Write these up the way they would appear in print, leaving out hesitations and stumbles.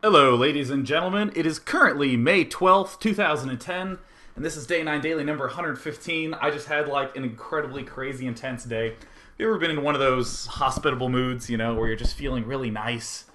Hello, ladies and gentlemen. It is currently May 12th, 2010, and this is Day 9 Daily number 115. I just had like an incredibly crazy intense day. Have you ever been in one of those hospitable moods, where you're just feeling really nice?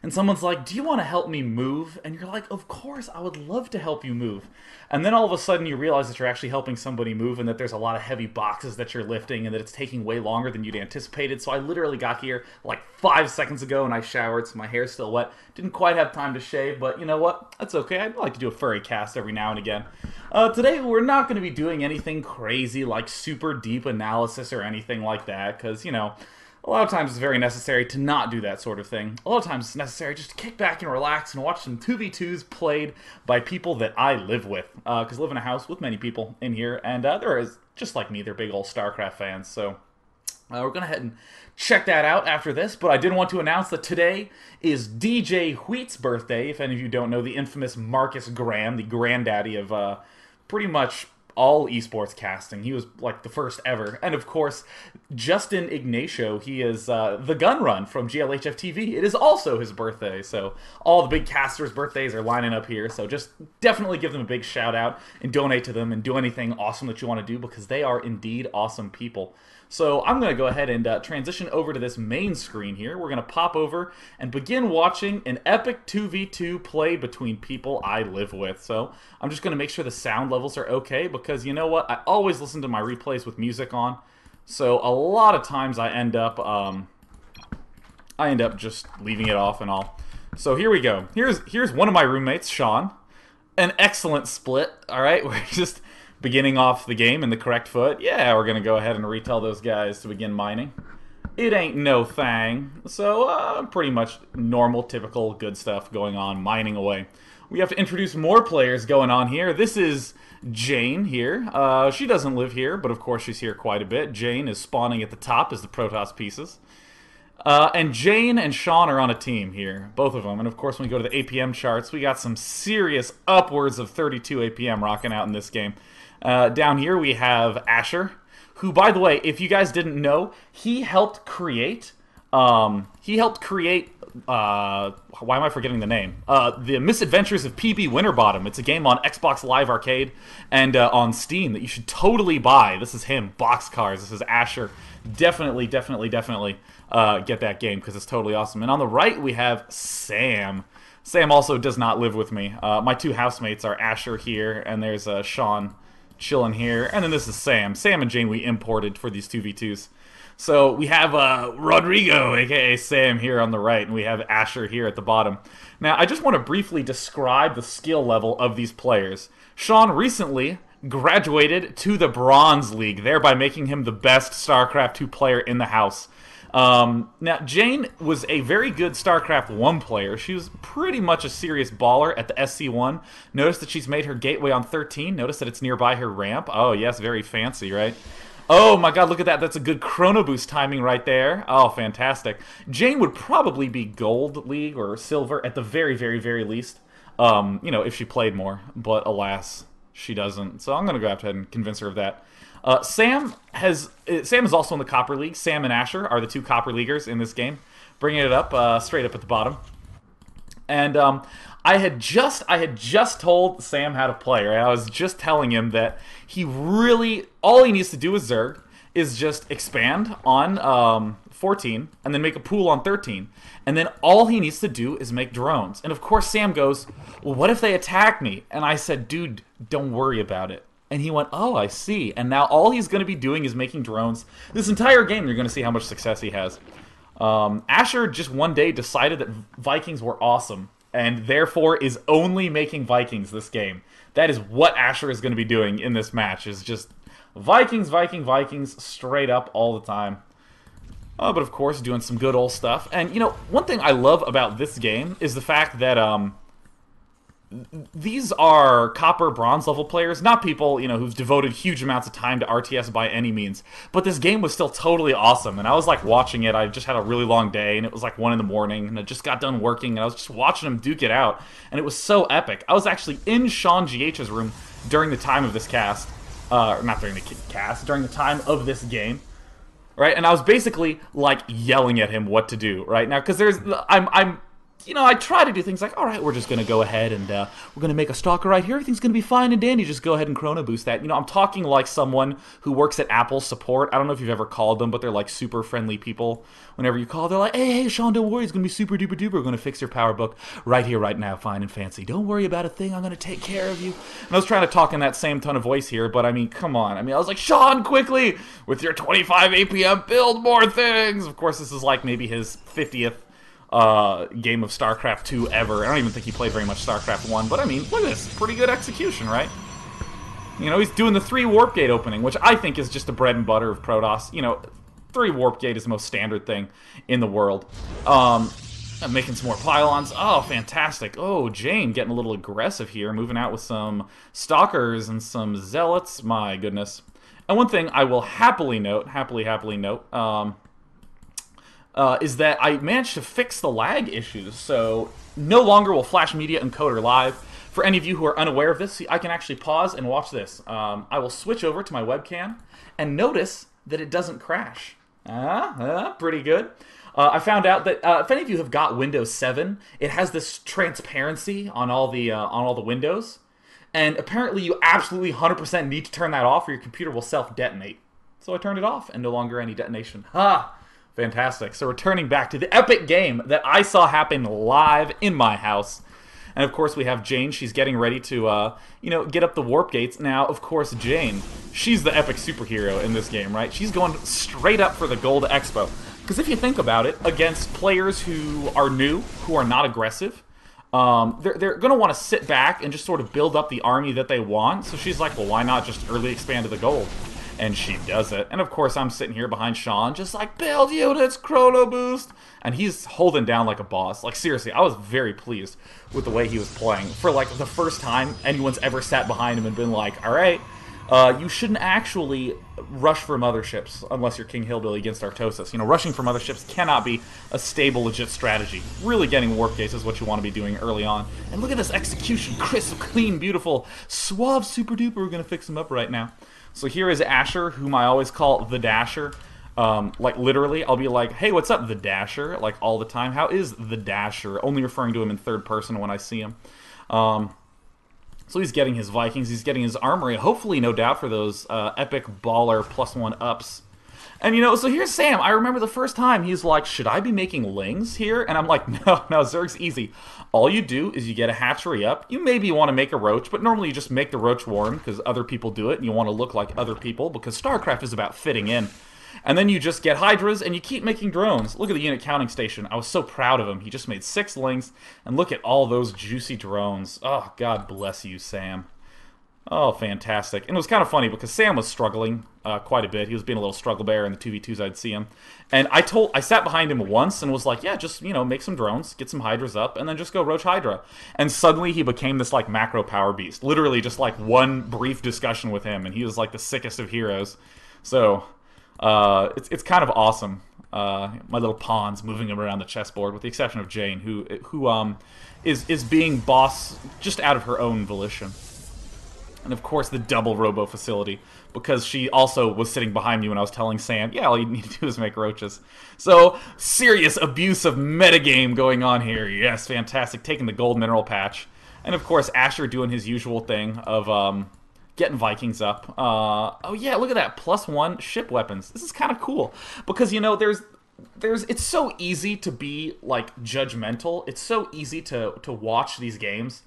And someone's like, "Do you want to help me move?" And you're like, "Of course, I would love to help you move." And then all of a sudden you realize that you're actually helping somebody move and that there's a lot of heavy boxes that you're lifting and that it's taking way longer than you'd anticipated. So I literally got here like 5 seconds ago and I showered, so my hair's still wet. Didn't quite have time to shave, but you know what? That's okay. I'd like to do a furry cast every now and again. Today we're not going to be doing anything crazy like super deep analysis or anything like that because, a lot of times it's very necessary to not do that sort of thing. A lot of times it's necessary just to kick back and relax and watch some 2v2s played by people that I live with. Because I live in a house with many people in here, and they're, just like me, they're big old StarCraft fans. So we're going to head and check that out after this. But I did want to announce that today is DJ Wheat's birthday. If any of you don't know, the infamous Marcus Graham, the granddaddy of pretty much all esports casting. He was like the first ever. And of course, Justin Ignacio, he is the Gun Run from GLHF TV. It is also his birthday, so all the big casters' birthdays are lining up here. So just definitely give them a big shout out and donate to them and do anything awesome that you want to do because they are indeed awesome people. So I'm going to go ahead and transition over to this main screen here. We're going to pop over and begin watching an epic 2v2 play between people I live with. So I'm just going to make sure the sound levels are okay because you know what? I always listen to my replays with music on. So a lot of times I end up just leaving it off and all. So here we go. Here's one of my roommates, Sean. An excellent split, all right? We're just beginning off the game in the correct foot. Yeah, we're going to go ahead and retell those guys to begin mining. It ain't no thing. So, pretty much normal, typical, good stuff going on, mining away. We have to introduce more players going on here. This is Jane here. She doesn't live here, but of course she's here quite a bit. Jane is spawning at the top as the Protoss pieces. And Jane and Sean are on a team here, both of them. And of course, when we go to the APM charts, we got some serious upwards of 32 APM rocking out in this game. Down here we have Asher, who, by the way, if you guys didn't know, he helped create, why am I forgetting the name? The Misadventures of PB Winterbottom. It's a game on Xbox Live Arcade and on Steam that you should totally buy. This is him, Boxcars. This is Asher. Definitely get that game because it's totally awesome. And on the right we have Sam. Sam also does not live with me. My two housemates are Asher here, and there's Sean chilling here, and then this is Sam. Sam and Jane we imported for these 2v2s. So we have Rodrigo, aka Sam, here on the right, and we have Asher here at the bottom. Now, I just want to briefly describe the skill level of these players. Sean recently graduated to the Bronze League, thereby making him the best StarCraft 2 player in the house. Now, Jane was a very good StarCraft 1 player. She was pretty much a serious baller at the SC1. Notice that she's made her gateway on 13. Notice that it's nearby her ramp. Oh, yes, very fancy, right? Oh my god, look at that. That's a good chrono boost timing right there. Oh, fantastic. Jane would probably be Gold League or Silver at the very, very, very least. If she played more. But alas, she doesn't. So I'm going to go ahead and convince her of that. Sam is also in the Copper League. Sam and Asher are the two Copper Leaguers in this game, bringing it up straight up at the bottom. And I had just told Sam how to play. Right? I was just telling him that all he needs to do with Zerg is just expand on 14 and then make a pool on 13. And then all he needs to do is make drones. And of course Sam goes, "Well, what if they attack me?" And I said, "Dude, don't worry about it." And he went, "Oh, I see." And now all he's going to be doing is making drones. This entire game, you're going to see how much success he has. Asher just one day decided that Vikings were awesome, and therefore is only making Vikings this game. That is what Asher is going to be doing in this match, is just Vikings, Vikings, straight up all the time. But of course, doing some good old stuff. And, one thing I love about this game is the fact that, these are copper bronze level players, not people, who've devoted huge amounts of time to RTS by any means. But this game was still totally awesome, and I was like watching it. I just had a really long day, and it was like 1 in the morning, and I just got done working, and I was just watching him duke it out, and it was so epic. I was actually in Sean GH's room during the time of this cast, not during the cast, during the time of this game. Right, and I was basically like yelling at him what to do right now because I'm I try to do things like, all right, we're just going to go ahead and we're going to make a stalker right here. Everything's going to be fine and dandy. Just go ahead and chrono boost that. I'm talking like someone who works at Apple support. I don't know if you've ever called them, but they're like super friendly people. Whenever you call, they're like, hey, Sean, don't worry. It's going to be super duper duper. We're going to fix your PowerBook right here, right now, fine and fancy. Don't worry about a thing. I'm going to take care of you. And I was trying to talk in that same tone of voice here, but I mean, come on. I mean, I was like, Sean, quickly, with your 25 APM, build more things. Of course, this is like maybe his 50th game of StarCraft 2 ever. I don't even think he played very much StarCraft 1, but I mean, look at this. Pretty good execution, right? He's doing the 3 Warp Gate opening, which I think is just the bread and butter of Protoss. 3 Warp Gate is the most standard thing in the world. I'm making some more pylons. Oh, fantastic. Oh, Jane getting a little aggressive here, moving out with some Stalkers and some Zealots. My goodness. And one thing I will happily note, is that I managed to fix the lag issues, so no longer will Flash Media Encoder live. For any of you who are unaware of this, I can actually pause and watch this. I will switch over to my webcam and notice that it doesn't crash. Pretty good. I found out that if any of you have got Windows 7, it has this transparency on all the windows, and apparently you absolutely 100% need to turn that off or your computer will self-detonate. So I turned it off, and no longer any detonation. Fantastic. So returning back to the epic game that I saw happen live in my house. And of course we have Jane. She's getting ready to, get up the warp gates. Now, of course, Jane, she's the epic superhero in this game, right? She's going straight up for the gold expo. Because if you think about it, against players who are new, who are not aggressive, they're going to want to sit back and just sort of build up the army that they want. So she's like, well, why not just early expand to the gold? And she does it. And of course, I'm sitting here behind Sean, just like, build units, chrono boost. And he's holding down like a boss. Like, seriously, I was very pleased with the way he was playing. For, like, the first time anyone's ever sat behind him and been like, all right, you shouldn't actually rush for motherships unless you're King Hillbilly against Artosis. Rushing for motherships cannot be a stable, legit strategy. Really getting warp gates is what you want to be doing early on. And look at this execution. Crisp, clean, beautiful, suave, super duper. We're going to fix him up right now. So here is Asher, whom I always call the Dasher. Like, literally, I'll be like, hey, what's up, the Dasher? Like, all the time. How is the Dasher? Only referring to him in third person when I see him. So he's getting his Vikings. He's getting his armory. Hopefully, no doubt, for those epic baller +1 ups. And, so here's Sam. I remember the first time he's like, should I be making lings here? And I'm like, no, Zerg's easy. All you do is you get a hatchery up. You maybe want to make a roach, but normally you just make the roach warren because other people do it and you want to look like other people because StarCraft is about fitting in. And then you just get hydras and you keep making drones. Look at the unit counting station. I was so proud of him. He just made 6 lings and look at all those juicy drones. Oh, God bless you, Sam. Oh, fantastic. And it was kind of funny because Sam was struggling quite a bit. He was being a little struggle bear in the 2v2s I'd see him. And I sat behind him once and was like, yeah, just, make some drones, get some hydras up, and then just go roach hydra. And suddenly he became this, like, macro power beast. Literally just, like, one brief discussion with him, and he was, like, the sickest of heroes. So, it's kind of awesome. My little pawns moving him around the chessboard, with the exception of Jane, who is being boss just out of her own volition. And of course the double robo facility, because she also was sitting behind me when I was telling Sam, yeah, all you need to do is make roaches. So, serious abuse of metagame going on here. Yes, fantastic. Taking the gold mineral patch. And of course Asher doing his usual thing of getting Vikings up. Oh yeah, look at that. +1 ship weapons. This is kind of cool. Because, it's so easy to be, like, judgmental. It's so easy to watch these games.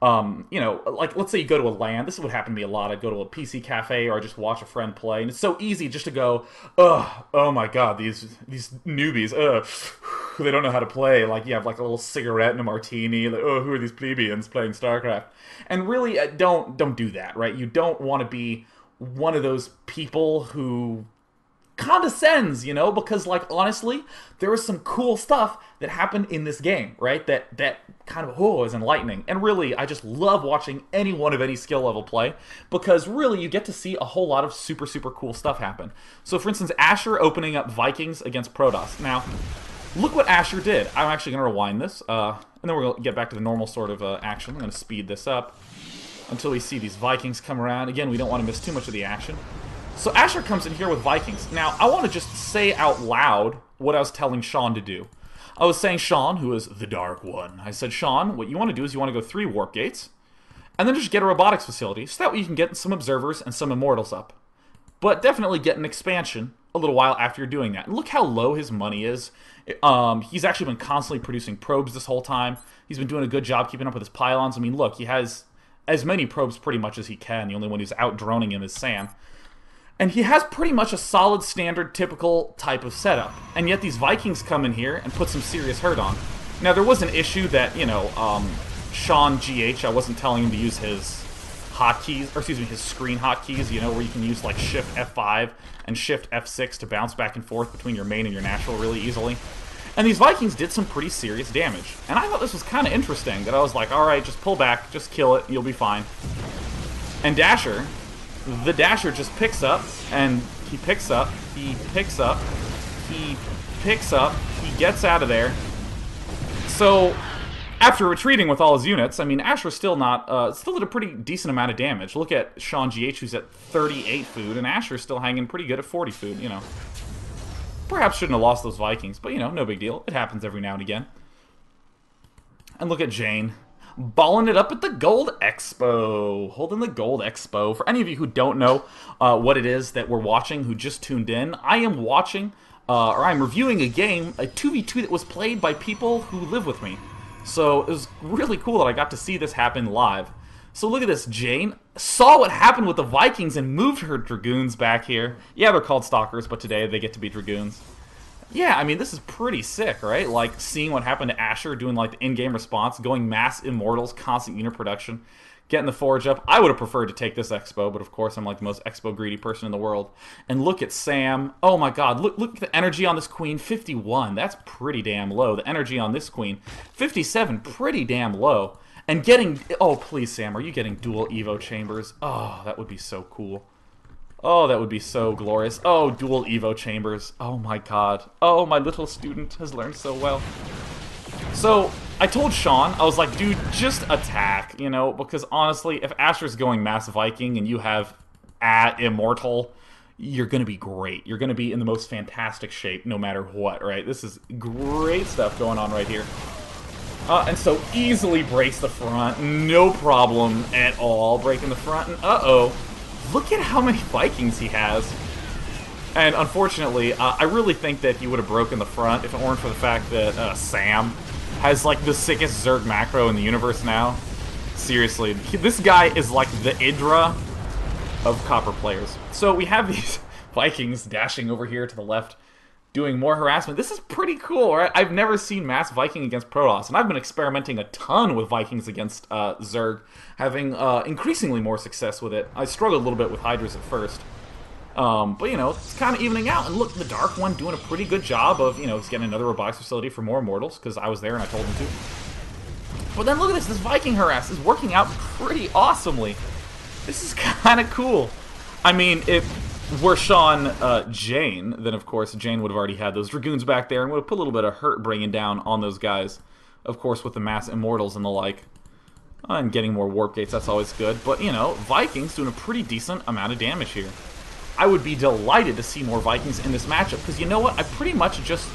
Like, let's say you go to a LAN. This would happen to me a lot. I'd go to a PC cafe or just watch a friend play, and it's so easy just to go, ugh, oh my god, these newbies, they don't know how to play. Like, you have, like, a little cigarette and a martini, like, oh, who are these plebeians playing StarCraft? And really, don't do that, right? You don't want to be one of those people who condescends, because, like, honestly, there was some cool stuff that happened in this game, right? That kind of, is enlightening. And really, I just love watching anyone of any skill level play, because really, you get to see a whole lot of super, super cool stuff happen. So, for instance, Asher opening up Vikings against Protoss. Now, look what Asher did. I'm actually going to rewind this, and then we're going to get back to the normal sort of action. I'm going to speed this up until we see these Vikings come around. Again, we don't want to miss too much of the action. So Asher comes in here with Vikings. Now, I want to just say out loud what I was telling Sean to do. I was saying Sean, who is the Dark One, I said, Sean, what you want to do is you want to go 3 warp gates, and then just get a robotics facility, so that way you can get some observers and some immortals up. But definitely get an expansion a little while after you're doing that. And look how low his money is. He's actually been constantly producing probes this whole time. He's been doing a good job keeping up with his pylons. I mean, look, he has as many probes pretty much as he can. The only one who's out-droning him is Sam. And he has pretty much a solid, standard, typical type of setup. And yet these Vikings come in here and put some serious hurt on. Now, there was an issue that, you know, Sean GH, I wasn't telling him to use his hotkeys, or excuse me, his screen hotkeys, you know, where you can use like Shift F5 and Shift F6 to bounce back and forth between your main and your natural really easily. And these Vikings did some pretty serious damage. And I thought this was kind of interesting, that I was like, alright, just pull back, just kill it, you'll be fine. And Dasher, the Dasher just picks up, and he picks up, he picks up, he picks up, he gets out of there. So, after retreating with all his units, I mean, Asher's still not, still did a pretty decent amount of damage. Look at Sean GH, who's at 38 food, and Asher's still hanging pretty good at 40 food, you know. Perhaps shouldn't have lost those Vikings, but, you know, no big deal. It happens every now and again. And look at Jane, balling it up at the Gold Expo, holding the Gold Expo. For any of you who don't know what it is that we're watching, who just tuned in, I am watching, or I'm reviewing a game, a 2v2 that was played by people who live with me. So it was really cool that I got to see this happen live. So look at this, Jane saw what happened with the Vikings and moved her Dragoons back here. Yeah, they're called Stalkers, but today they get to be Dragoons. Yeah, I mean, this is pretty sick, right? Like, seeing what happened to Asher, doing, like, the in-game response, going mass Immortals, constant unit production, getting the Forge up. I would have preferred to take this Expo, but of course I'm, like, the most Expo-greedy person in the world. And look at Sam. Oh, my God. Look at the energy on this Queen. 51. That's pretty damn low. The energy on this Queen. 57. Pretty damn low. And getting... Oh, please, Sam. Are you getting dual Evo chambers? Oh, that would be so cool. Oh, that would be so glorious. Oh, dual Evo chambers. Oh my god. Oh, my little student has learned so well. So, I told Sean, I was like, dude, just attack, you know, because honestly, if Asher's going Mass Viking and you have Immortal, you're going to be great. You're going to be in the most fantastic shape no matter what, right? This is great stuff going on right here. And so easily breaks the front, no problem at all breaking the front, and uh-oh. Look at how many Vikings he has. And unfortunately, I really think that he would have broken the front if it weren't for the fact that Sam has like the sickest Zerg macro in the universe now. Seriously, this guy is like the Idra of Copper players. So we have these Vikings dashing over here to the left, doing more harassment. This is pretty cool, right? I've never seen Mass Viking against Protoss, and I've been experimenting a ton with Vikings against Zerg, having increasingly more success with it. I struggled a little bit with Hydras at first. But, you know, it's kind of evening out. And look, the Dark One doing a pretty good job of, you know, he's getting another robotics facility for more Immortals, because I was there and I told him to. But then look at this Viking harass is working out pretty awesomely. This is kind of cool. I mean, if were Sean Jane, then of course Jane would have already had those Dragoons back there and would have put a little bit of hurt bringing down on those guys. Of course, with the mass Immortals and the like. And getting more Warp Gates, that's always good. But, you know, Vikings doing a pretty decent amount of damage here. I would be delighted to see more Vikings in this matchup, because you know what? I pretty much just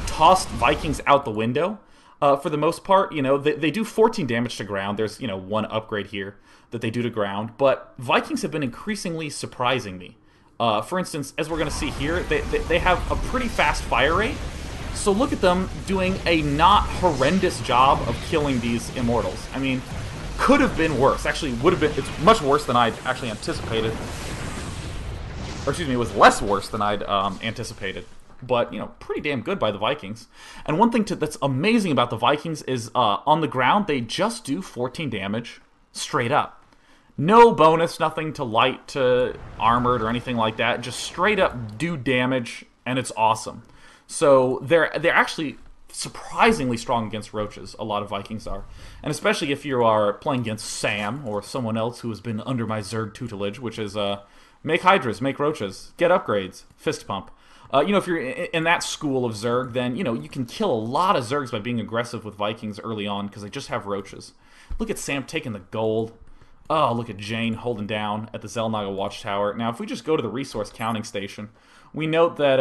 tossed Vikings out the window. For the most part, you know, they do 14 damage to ground. There's, you know, one upgrade here that they do to ground. But Vikings have been increasingly surprising me. For instance, as we're going to see here, they have a pretty fast fire rate. So look at them doing a not horrendous job of killing these Immortals. I mean, could have been worse. Actually, would have been. It's much worse than I'd actually anticipated. Or excuse me, it was less worse than I'd anticipated. But, you know, pretty damn good by the Vikings. And one thing that's amazing about the Vikings is on the ground, they just do 14 damage straight up. No bonus, nothing to light to armored or anything like that. Just straight up do damage, and it's awesome. So they're actually surprisingly strong against roaches, a lot of Vikings are. And especially if you are playing against Sam or someone else who has been under my Zerg tutelage, which is make Hydras, make roaches, get upgrades, fist pump. You know, if you're in that school of Zerg, then, you know, you can kill a lot of Zergs by being aggressive with Vikings early on because they just have roaches. Look at Sam taking the gold. Oh, look at Jane holding down at the Zelnaga Watchtower. Now, if we just go to the resource counting station, we note that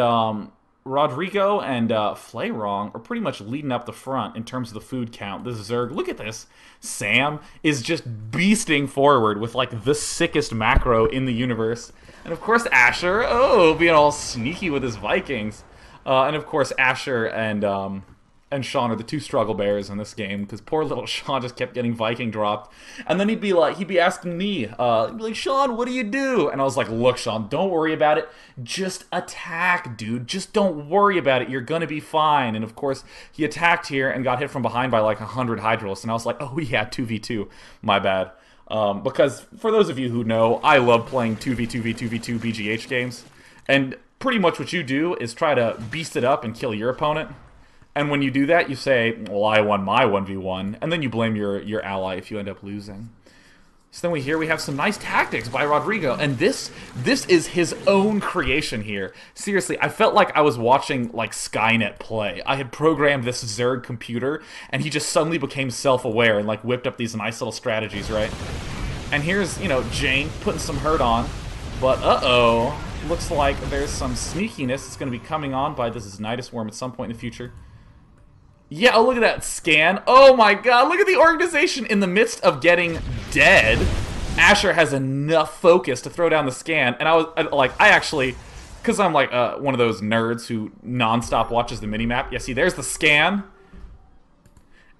Rodrigo and Flayrong are pretty much leading up the front in terms of the food count. This Zerg, look at this. Sam is just beasting forward with like the sickest macro in the universe. And of course Asher, oh, being all sneaky with his Vikings. And of course Asher and Sean are the two struggle bears in this game because poor little Sean just kept getting Viking dropped, and then he'd be asking me, he'd be like, Sean, what do you do? And I was like, look, Sean, don't worry about it, just attack, dude, just don't worry about it, you're gonna be fine. And of course, he attacked here and got hit from behind by like 100 Hydralisks, and I was like, oh yeah, 2v2, my bad. Because for those of you who know, I love playing 2v2v2v2 BGH games, and pretty much what you do is try to beast it up and kill your opponent. And when you do that, you say, well, I won my 1v1, and then you blame your ally if you end up losing. So then we have some nice tactics by Rodrigo, and this is his own creation here. Seriously, I felt like I was watching like Skynet play. I had programmed this Zerg computer, and he just suddenly became self-aware and like whipped up these nice little strategies, right? And here's, you know, Jane putting some hurt on, but uh-oh, looks like there's some sneakiness that's going to be coming on by this Nidus Worm at some point in the future. Yeah, oh, look at that scan. Oh my god, look at the organization in the midst of getting dead. Asher has enough focus to throw down the scan, and I actually, because I'm like one of those nerds who non-stop watches the minimap. Yeah, see, there's the scan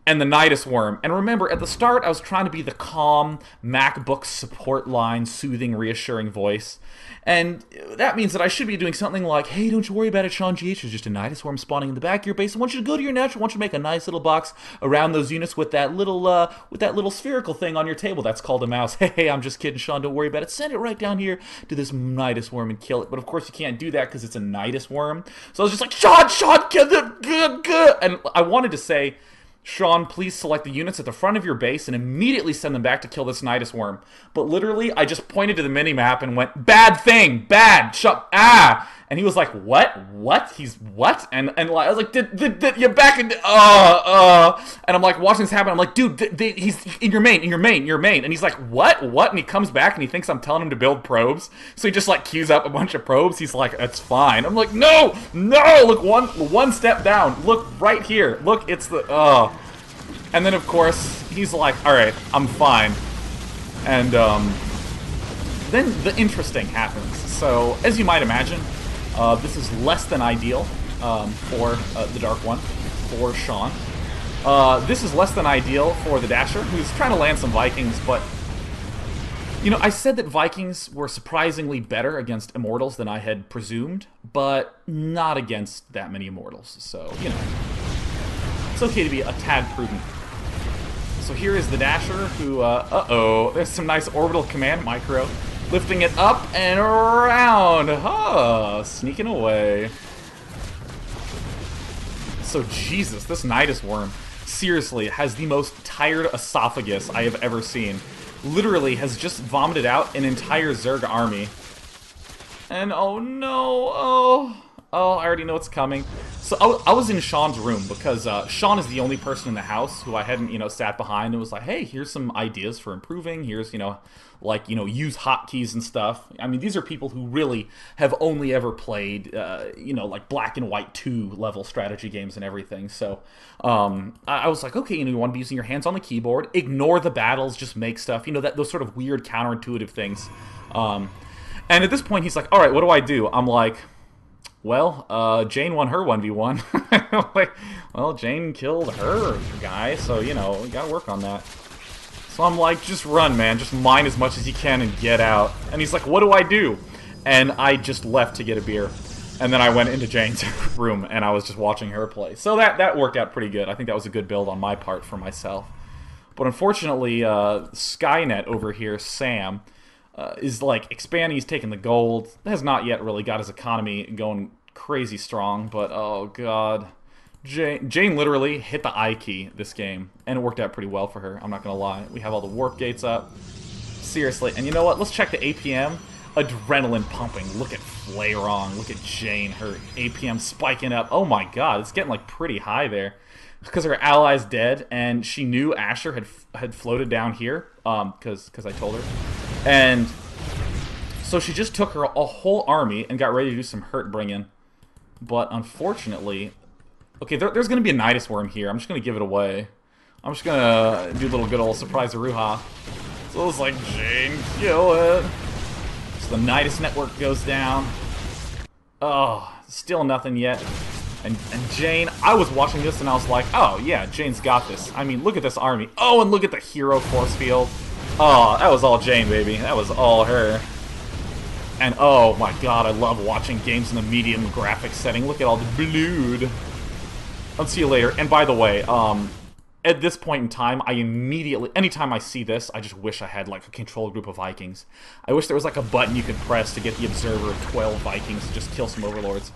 and the Nidus Worm. And remember, at the start, I was trying to be the calm MacBook support line, soothing, reassuring voice. And that means that I should be doing something like, hey, don't you worry about it, Sean GH. There's just a Nidus Worm spawning in the back of your base. I want you to go to your natural. I want you to make a nice little box around those units with that little spherical thing on your table. That's called a mouse. Hey, I'm just kidding, Sean. Don't worry about it. Send it right down here to this Nidus Worm and kill it. But of course, you can't do that because it's a Nidus Worm. So I was just like, Sean, kill it. And I wanted to say, Sean, please select the units at the front of your base and immediately send them back to kill this Nidus Worm. But literally, I just pointed to the minimap and went, bad thing, bad, and he was like, what, he's what? And I was like, did you back in, and I'm like, watching this happen, I'm like, dude, he's in your main, and he's like, what, and he comes back and he thinks I'm telling him to build probes, so he just like queues up a bunch of probes, he's like, that's fine. I'm like, no, look, one step down, look right here, look, it's the, and then of course, he's like, alright, I'm fine, and then the interesting happens. So, as you might imagine, this is less than ideal for the Dark One, for Sean. This is less than ideal for the Dasher, who's trying to land some Vikings, but, you know, I said that Vikings were surprisingly better against Immortals than I had presumed, but not against that many Immortals, so, you know, it's okay to be a tad prudent. So here is the Dasher, who, there's some nice orbital command micro. Lifting it up and around. Sneaking away. So, Jesus, this Nidus Worm, seriously, has the most tired esophagus I have ever seen. Literally has just vomited out an entire Zerg army. And, oh no, I already know what's coming. So, I was in Sean's room because Sean is the only person in the house who I hadn't, you know, sat behind and was like, hey, here's some ideas for improving. Here's, you know, like, you know, use hotkeys and stuff. I mean, these are people who really have only ever played, you know, like Black and White 2 level strategy games and everything. So, I was like, okay, you know, you want to be using your hands on the keyboard, ignore the battles, just make stuff, you know, those sort of weird counterintuitive things. And at this point, he's like, all right, what do I do? I'm like, well, Jane won her 1v1. Like, well, Jane killed her guy, so, you know, we gotta work on that. So I'm like, just run, man. Just mine as much as you can and get out. And he's like, what do I do? And I just left to get a beer. And then I went into Jane's room, and I was just watching her play. So that worked out pretty good. I think that was a good build on my part for myself. But unfortunately, Skynet over here, Sam, is like expanding. He's taking the gold. Has not yet really got his economy going crazy strong. But, oh, God. Jane literally hit the I key this game, and it worked out pretty well for her, I'm not gonna lie. We have all the warp gates up. Seriously, and you know what? Let's check the APM. Adrenaline pumping. Look at Flayrong. Look at Jane. Her APM spiking up. Oh my god, it's getting like pretty high there. Because her ally's dead, and she knew Asher had floated down here, because I told her. And so she just took her a whole army and got ready to do some hurt bringing. But unfortunately... Okay, there's going to be a Nidus Worm here. I'm just going to give it away. I'm just going to do a little good old surprise Aruha. So it's like, Jane, kill it. So the Nidus network goes down. Oh, still nothing yet. And Jane, I was watching this and I was like, oh yeah, Jane's got this. I mean, look at this army. Oh, and look at the hero force field. Oh, that was all Jane, baby. That was all her. And oh my god, I love watching games in the medium graphics setting. Look at all the blood. I'll see you later. And by the way, at this point in time, I immediately, anytime I see this, I just wish I had like a control group of Vikings. I wish there was like a button you could press to get the observer of 12 Vikings to just kill some overlords.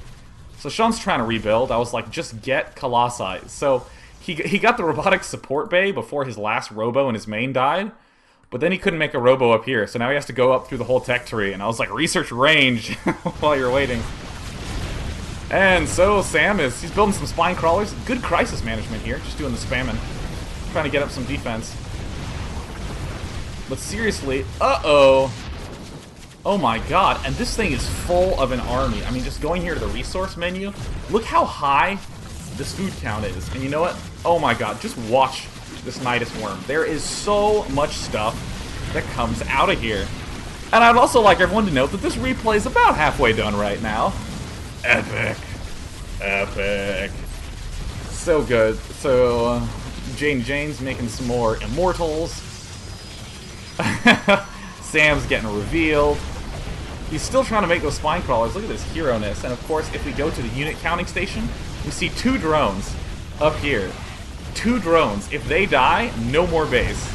So Sean's trying to rebuild. I was like, just get Colossi. So he got the robotic support bay before his last robo and his main died. But then he couldn't make a robo up here, so now he has to go up through the whole tech tree. And I was like, research range while you're waiting. And so Sam he's building some spine crawlers. Good crisis management here, just doing the spamming. Trying to get up some defense. But seriously, uh-oh. Oh my god, and this thing is full of an army. I mean, just going here to the resource menu, look how high this food count is. And you know what? Oh my god, just watch this Nidus Worm. There is so much stuff that comes out of here. And I'd also like everyone to note that this replay is about halfway done right now. Epic. Epic. So good. So, Jane's making some more immortals. Sam's getting revealed. He's still trying to make those spine crawlers. Look at this hero-ness. And of course, if we go to the unit counting station, we see 2 drones up here. 2 drones. If they die, no more base.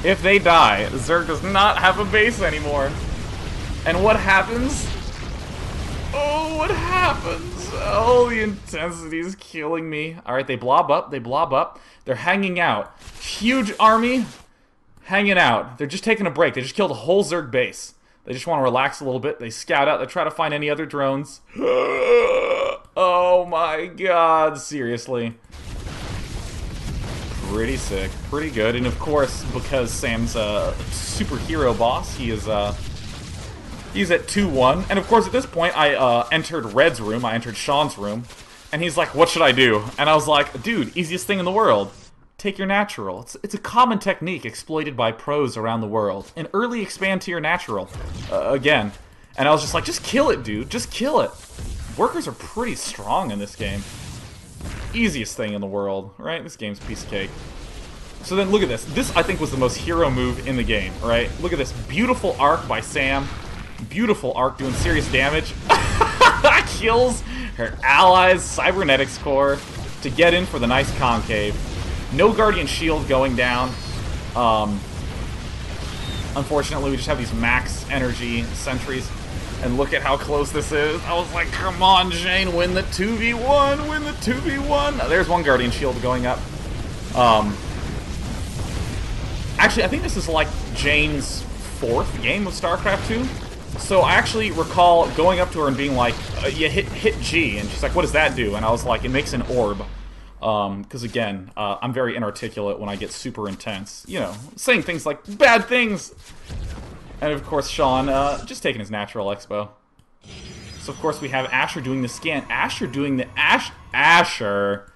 If they die, Zerg does not have a base anymore. And what happens? Oh, what happens? Oh, the intensity is killing me. Alright, they blob up. They blob up. They're hanging out. Huge army hanging out. They're just taking a break. They just killed a whole Zerg base. They just want to relax a little bit. They scout out. They try to find any other drones. Oh my god. Seriously. Pretty sick. Pretty good. And of course, because Sam's a superhero boss, he's at 2-1. And of course, at this point, I entered Red's room. I entered Sean's room. And he's like, what should I do? And I was like, dude, easiest thing in the world. Take your natural. It's a common technique exploited by pros around the world. And early expand to your natural. Again. And I was just like, just kill it, dude. Just kill it. Workers are pretty strong in this game. Easiest thing in the world, right? This game's a piece of cake. So then look at this. This, I think, was the most hero move in the game, right? Look at this. Beautiful arc by Sam. Beautiful arc doing serious damage. Kills her allies' cybernetics core to get in for the nice concave. No Guardian Shield going down. Unfortunately, we just have these max energy sentries. And look at how close this is. I was like, come on, Jane, win the 2v1, win the 2v1. There's one Guardian Shield going up. Actually, I think this is like Jane's 4th game of StarCraft 2. So I actually recall going up to her and being like, yeah, hit G. And she's like, what does that do? And I was like, it makes an orb. Because again, I'm very inarticulate when I get super intense. You know, saying things like bad things. And of course, Sean just taking his natural expo. So of course we have Asher doing the scan. Asher doing the Asher.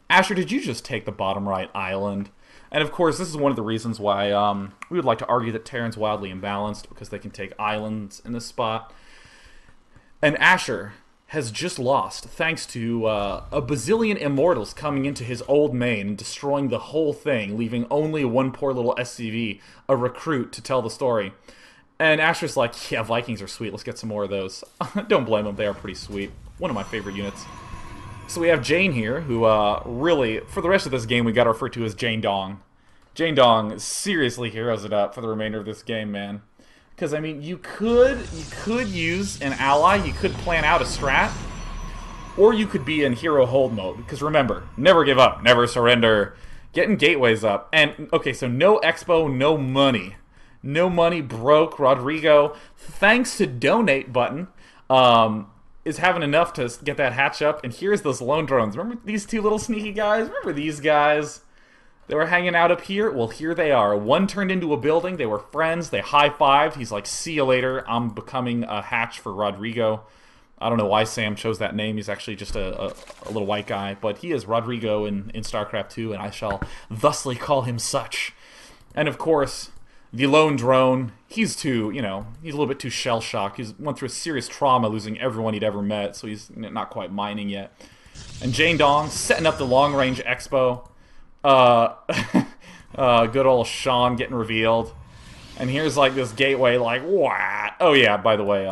Asher, did you just take the bottom right island? And of course, this is one of the reasons why we would like to argue that Terran's wildly imbalanced, because they can take islands in this spot. And Asher has just lost, thanks to a bazillion immortals coming into his old main and destroying the whole thing, leaving only one poor little SCV, a recruit, to tell the story. And Asher's like, yeah, Vikings are sweet, let's get some more of those. Don't blame them, they are pretty sweet. One of my favorite units. So we have Jane here, who really, for the rest of this game, we got to refer to as Jane Dong. Jane Dong seriously heroes it up for the remainder of this game, man. Because, I mean, you could use an ally, you could plan out a strat, or you could be in hero hold mode. Because remember, never give up, never surrender. Getting gateways up. And, okay, so no expo, no money. No money, broke. Rodrigo, thanks to donate button, is having enough to get that hatch up. And here's those lone drones. Remember these 2 little sneaky guys? Remember these guys? They were hanging out up here. Well, here they are. One turned into a building. They were friends. They high-fived. He's like, see you later. I'm becoming a hatch for Rodrigo. I don't know why Sam chose that name. He's actually just a little white guy. But he is Rodrigo in StarCraft 2, and I shall thusly call him such. And of course, the lone drone, he's too, he's a little bit too shell-shocked. He's went through a serious trauma losing everyone he'd ever met, so he's not quite mining yet. And Jane Dong setting up the long-range expo. Good old Sean getting revealed. And here's like this gateway, like, what? Oh yeah, by the way,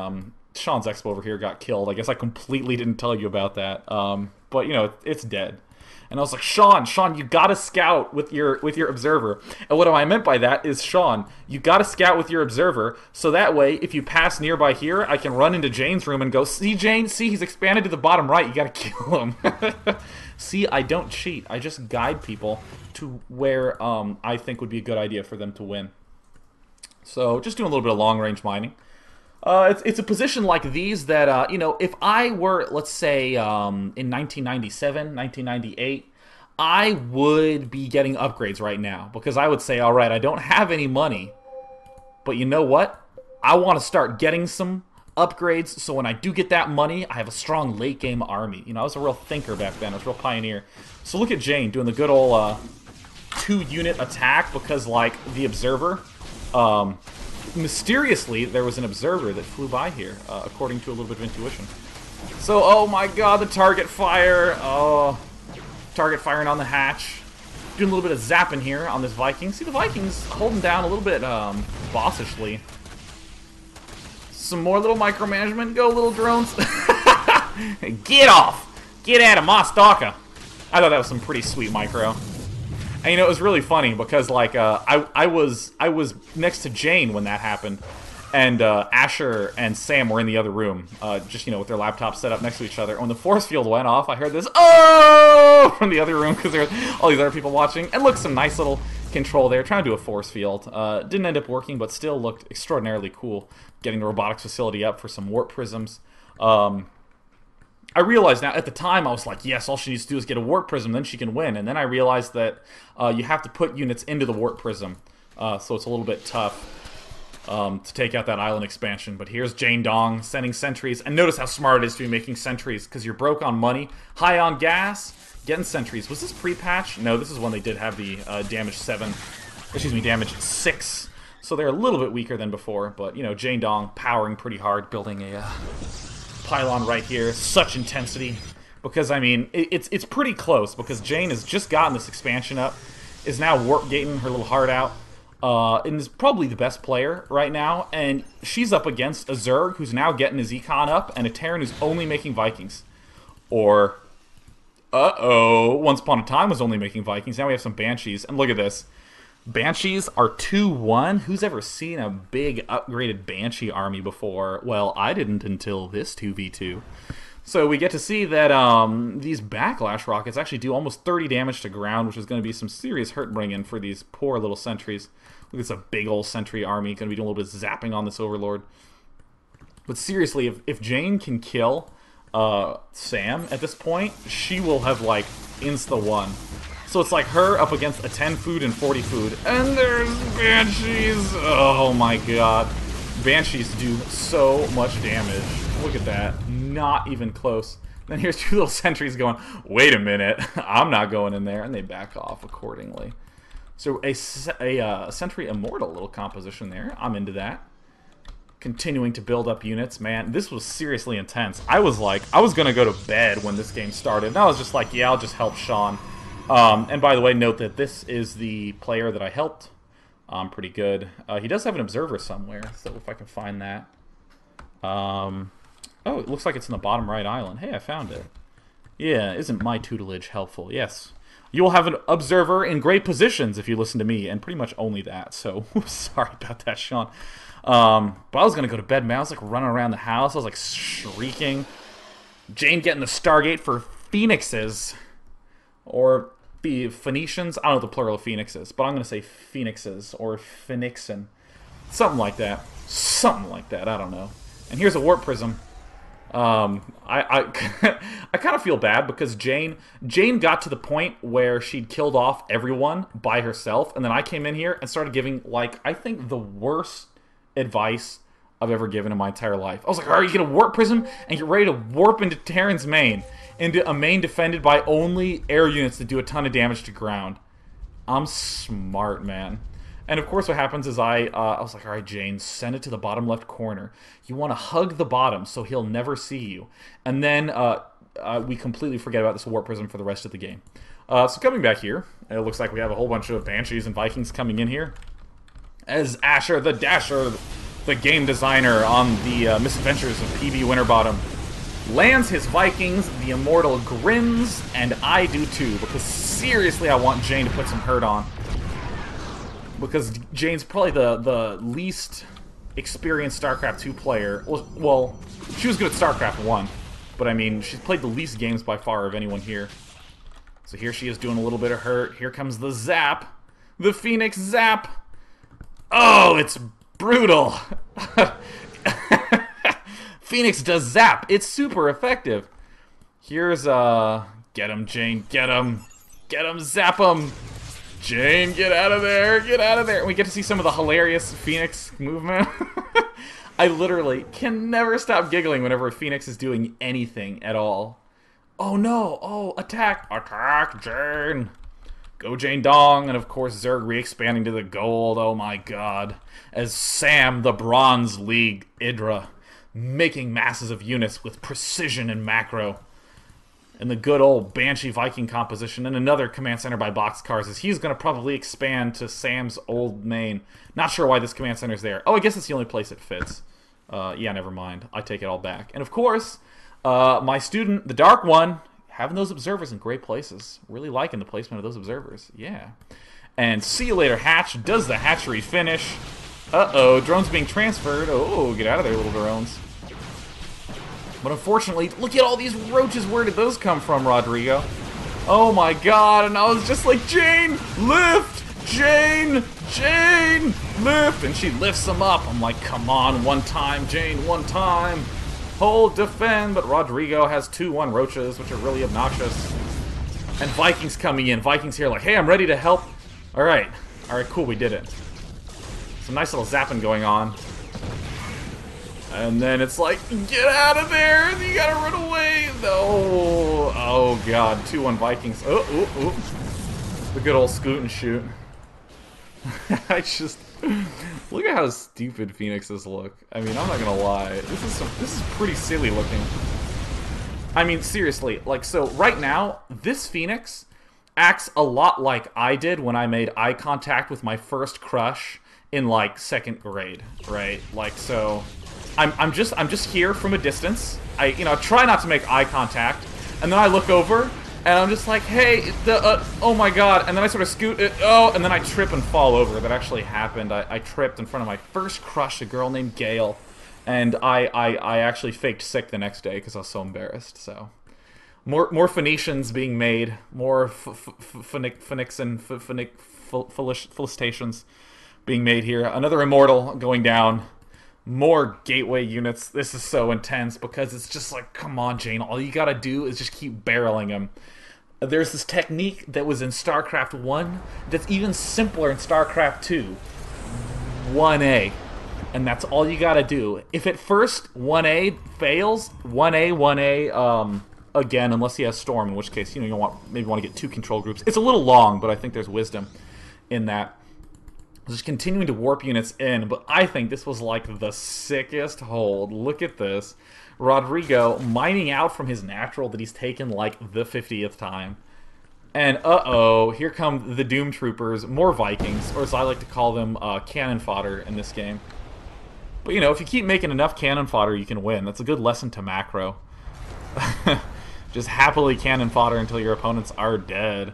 Sean's expo over here got killed. I guess I completely didn't tell you about that. But it's dead. And I was like, Sean, you gotta scout with your observer. And what I meant by that is, Sean, you gotta scout with your observer, so that way, if you pass nearby here, I can run into Jane's room and go, see, Jane, see, he's expanded to the bottom right, you gotta kill him. See, I don't cheat. I just guide people to where I think would be a good idea for them to win. So, just doing a little bit of long-range mining. It's a position like these that, if I were, let's say, in 1997, 1998, I would be getting upgrades right now. Because I would say, all right, I don't have any money, but you know what? I want to start getting some upgrades, so when I do get that money, I have a strong late-game army. I was a real thinker back then. I was a real pioneer. So look at Jane doing the good old 2-unit attack because, like, the observer... mysteriously, there was an observer that flew by here, according to a little bit of intuition. So, oh my god, the target fire. Oh, target firing on the hatch. Doing a little bit of zapping here on this Viking. See, the Vikings holding down a little bit bossishly. Some more little micromanagement. Go, little drones. Get off. Get out of my stalker. I thought that was some pretty sweet micro. And it was really funny because, like, I was next to Jane when that happened, and Asher and Sam were in the other room, just, with their laptops set up next to each other. And when the force field went off, I heard this, oh, from the other room because there were all these other people watching. And look, some nice little control there, trying to do a force field. Didn't end up working, but still looked extraordinarily cool, getting the robotics facility up for some warp prisms. I realized now, at the time, I was like, yes, all she needs to do is get a warp prism, then she can win. And then I realized that you have to put units into the warp prism, so it's a little bit tough to take out that island expansion. But here's Jane Dong sending sentries. And notice how smart it is to be making sentries, because you're broke on money, high on gas, getting sentries. Was this pre-patch? No, this is when they did have the damage 6. So they're a little bit weaker than before. But, Jane Dong powering pretty hard, building a... pylon right here, such intensity, because I mean it's pretty close, because Jane has just gotten this expansion up, is now warp gating her little heart out, and is probably the best player right now, and she's up against a Zerg who's now getting his econ up, and a Terran who's only making Vikings, or once upon a time was only making Vikings. Now we have some Banshees, and look at this. Banshees are 2-1. Who's ever seen a big upgraded Banshee army before? Well, I didn't until this 2v2. So we get to see that these backlash rockets actually do almost 30 damage to ground, which is going to be some serious hurt bringing for these poor little sentries. Look, it's a big old sentry army. Going to be doing a little bit of zapping on this Overlord. But seriously, if Jane can kill Sam at this point, she will have, like, insta-won. So it's like her up against a 10 food and 40 food. And there's Banshees! Oh my god. Banshees do so much damage. Look at that. Not even close. Then here's 2 little sentries going, wait a minute, I'm not going in there. And they back off accordingly. So a Sentry Immortal little composition there. I'm into that. Continuing to build up units. Man, this was seriously intense. I was going to go to bed when this game started. And I was just like, yeah, I'll just help Sean. And by the way, note that this is the player that I helped. Pretty good. He does have an observer somewhere, so if I can find that. Oh, it looks like it's in the bottom right island. Hey, I found it. Yeah, isn't my tutelage helpful? Yes. You will have an observer in great positions if you listen to me, and pretty much only that, so sorry about that, Sean. But I was going to go to bed, man. I was like running around the house. I was like shrieking. Jane getting the Stargate for Phoenixes. Or Phoenicians. I don't know what the plural of Phoenix is, but I'm going to say Phoenixes or Phoenixen. Something like that. I don't know. And here's a warp prism. I kind of feel bad because Jane got to the point where she'd killed off everyone by herself, and then I came in here and started giving, like, I think the worst advice I've ever given in my entire life. I was like, alright, you get a warp prism and get ready to warp into Terran's main. Into a main defended by only air units that do a ton of damage to ground. I'm smart, man. And of course what happens is I was like, alright, Jane, send it to the bottom left corner. You want to hug the bottom so he'll never see you. And then we completely forget about this warp prism for the rest of the game. So coming back here, it looks like we have a whole bunch of Banshees and Vikings coming in here. As Asher the Dasher, the game designer on the Misadventures of PB Winterbottom, lands his Vikings, the Immortal grins, and I do too, because seriously I want Jane to put some hurt on. Because Jane's probably the least experienced StarCraft 2 player. Well, she was good at StarCraft 1, but I mean, she's played the least games by far of anyone here. So here she is doing a little bit of hurt. Here comes the zap. The Phoenix zap. Oh, it's brutal. Phoenix does zap. It's super effective. Here's, get him, Jane. Get him. Get him, zap him. Jane, get out of there. Get out of there. And we get to see some of the hilarious Phoenix movement. I literally can never stop giggling whenever Phoenix is doing anything at all. Oh no! Oh, attack! Attack, Jane! Go Jane Dong! And of course Zerg re-expanding to the gold, oh my god. As Sam, the Bronze League Idra, making masses of units with precision and macro. And the good old Banshee Viking composition, and another command center by Boxcars, as he's going to probably expand to Sam's old main. Not sure why this command center's there. Oh, I guess it's the only place it fits. Yeah, never mind. I take it all back. And of course, my student, the Dark One, having those observers in great places. Really liking the placement of those observers. Yeah. And see you later, Hatch. Does the hatchery finish? Uh-oh, drones being transferred. Oh, get out of there, little drones. But unfortunately, look at all these roaches. Where did those come from, Rodrigo? Oh my god, and I was just like, Jane, lift! Jane! Jane! Lift! And she lifts them up. I'm like, come on, one time, Jane, one time. Hold, defend, but Rodrigo has 2-1 roaches, which are really obnoxious. And Vikings coming in. Vikings here like, hey, I'm ready to help. Alright. Alright, cool, we did it. Some nice little zapping going on. And then it's like, get out of there! You gotta run away! No! Oh god, 2-1 Vikings. Oh, oh, oh. The good old scoot and shoot. I just... Look at how stupid Phoenixes look. I mean, I'm not gonna lie. This is pretty silly looking. I mean, seriously, like, so right now, this Phoenix acts a lot like I did when I made eye contact with my first crush in, like, 2nd grade, right? Like, so... I'm just here from a distance. I, try not to make eye contact, and then I look over, and I'm just like, hey, oh my god, and then I sort of scoot, and then I trip and fall over. That actually happened. I tripped in front of my first crush, a girl named Gail, and I actually faked sick the next day because I was so embarrassed, so. More Phoenicians being made, more Phoenixan felicitations being made here. Another Immortal going down. More gateway units. This is so intense because it's just like, come on, Jane. All you gotta do is just keep barreling them. There's this technique that was in StarCraft 1 that's even simpler in StarCraft 2. 1A. And that's all you gotta do. If at first 1A fails, 1A, again, unless he has Storm, in which case, you maybe want to get 2 control groups. It's a little long, but I think there's wisdom in that. Just continuing to warp units in, but I think this was like the sickest hold. Look at this. Rodrigo mining out from his natural that he's taken like the 50th time. And uh-oh, here come the Doom Troopers, more Vikings, or as I like to call them, cannon fodder in this game. But if you keep making enough cannon fodder, you can win. That's a good lesson to macro. Just happily cannon fodder until your opponents are dead.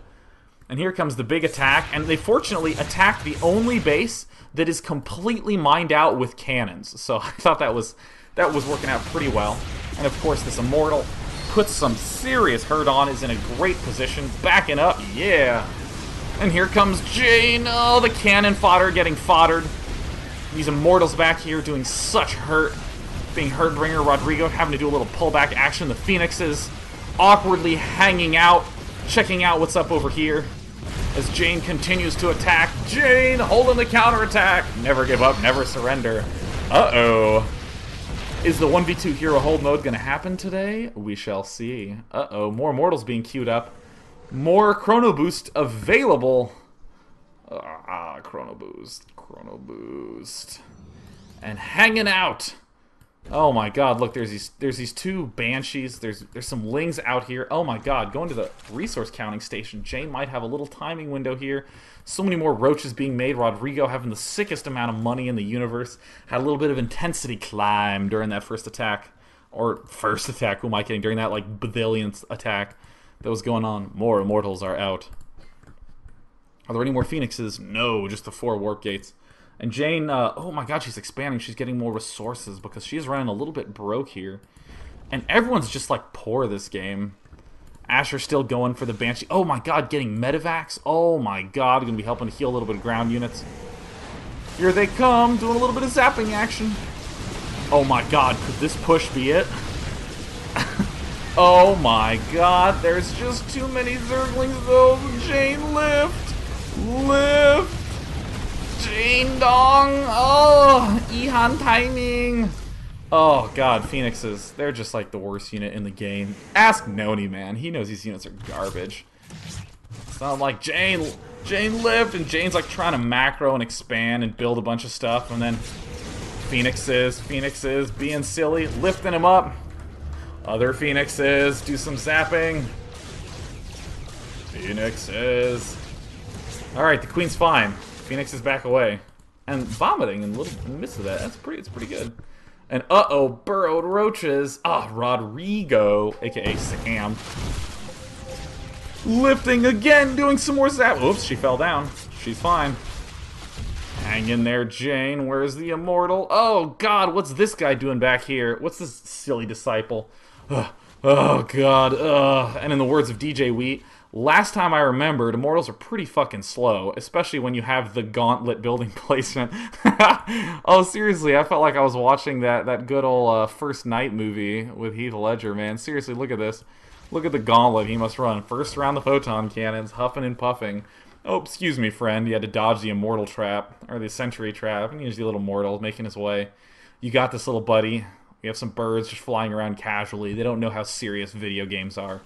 And here comes the big attack, and they fortunately attacked the only base that is completely mined out with cannons. So I thought that was working out pretty well. And of course, this Immortal puts some serious hurt on, is in a great position, backing up, yeah. And here comes Jane, oh, the cannon fodder getting foddered. These Immortals back here doing such hurt, being Herdbringer, Rodrigo having to do a little pullback action, the Phoenixes awkwardly hanging out, checking out what's up over here. As Jane continues to attack. Jane holding the counterattack. Never give up, never surrender. Uh-oh. Is the 1v2 hero hold mode going to happen today? We shall see. Uh-oh, more immortals being queued up. More Chrono Boost available. Chrono Boost. Chrono Boost. And hanging out. Oh my god, look, there's these two Banshees. There's some Lings out here. Oh my god, going to the resource counting station. Jane might have a little timing window here. So many more roaches being made. Rodrigo having the sickest amount of money in the universe. Had a little bit of intensity climb during that first attack. Or first attack, who am I kidding? During that, like, bazillionth attack that was going on. More immortals are out. Are there any more Phoenixes? No, just the 4 warp gates. And Jane, oh my god, she's expanding. She's getting more resources because she's running a little bit broke here. And everyone's just, like, poor this game. Asher still going for the Banshee. Oh my god, getting Medivacs. Oh my god, going to be helping to heal a little bit of ground units. Here they come, doing a little bit of zapping action. Oh my god, could this push be it? Oh my god, there's just too many Zerglings though. Jane, lift! Lift! Jane Dong! Oh, Ihan timing! Oh god, Phoenixes. They're just like the worst unit in the game. Ask Noni, man. He knows these units are garbage. It's not like Jane lift, and Jane's like trying to macro and expand and build a bunch of stuff, and then Phoenixes being silly, lifting him up. Other Phoenixes, do some zapping. Phoenixes. Alright, the Queen's fine. Phoenix is back away. And vomiting in the midst of that. It's pretty good. And uh-oh, burrowed roaches. Rodrigo, aka Sam. Lifting again, doing some more zap. Oops, she fell down. She's fine. Hang in there, Jane. Where's the immortal? Oh god, what's this guy doing back here? What's this silly disciple? Oh god, and in the words of DJ Wheat, last time I remembered, immortals are pretty fucking slow, especially when you have the gauntlet building placement. Oh, seriously, I felt like I was watching that good old First Night movie with Heath Ledger, man. Seriously, look at this. Look at the gauntlet he must run. First around the photon cannons, huffing and puffing. Oh, excuse me, friend. You had to dodge the immortal trap, or the sentry trap, and here's the little mortal making his way. You got this, little buddy. We have some birds just flying around casually. They don't know how serious video games are.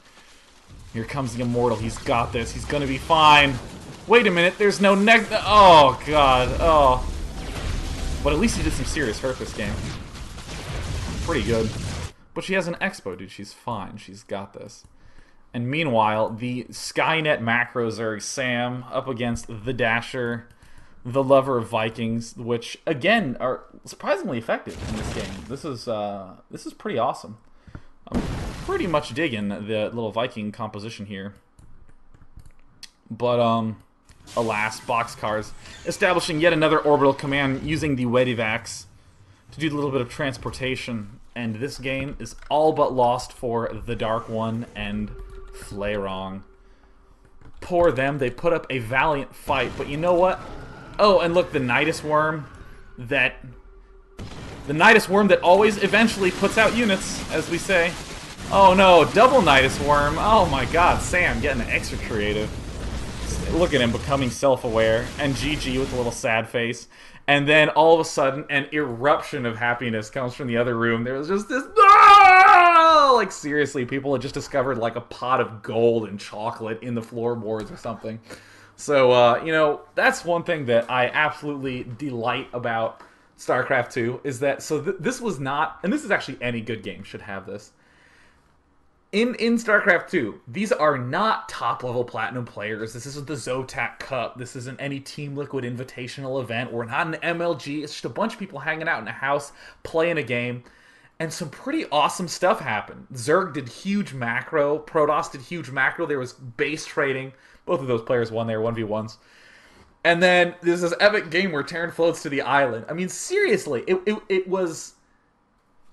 Here comes the immortal. He's got this. He's gonna be fine. Wait a minute. There's no neck. Oh, God. Oh. But at least he did some serious hurt this game. Pretty good. But she has an expo, dude. She's fine. She's got this. And meanwhile, the Skynet macros are Sam up against the Dasher, the Lover of Vikings, which, again, are surprisingly effective in this game. This is pretty awesome. I'm pretty much digging the little Viking composition here. But, alas, boxcars. Establishing yet another orbital command using the Wedivacs to do a little bit of transportation. And this game is all but lost for the Dark One and Flayrong. Poor them, they put up a valiant fight, but you know what? Oh, and look, the Nidus Worm that always eventually puts out units, as we say. Oh no, double Nidus Worm. Oh my god, Sam getting extra creative. Look at him becoming self-aware, and GG with a little sad face. And then all of a sudden, an eruption of happiness comes from the other room. There was just this, like seriously, people had just discovered like a pot of gold and chocolate in the floorboards or something. So, you know, that's one thing that I absolutely delight about StarCraft 2, is that, so this was not, and this is actually any good game should have this. In StarCraft 2, these are not top-level Platinum players. This isn't the Zotac Cup. This isn't any Team Liquid Invitational event. We're not an MLG. It's just a bunch of people hanging out in a house, playing a game, and some pretty awesome stuff happened. Zerg did huge macro. Protoss did huge macro. There was base trading. Both of those players won there, 1v1s. And then there's this epic game where Terran floats to the island. I mean, seriously, it was...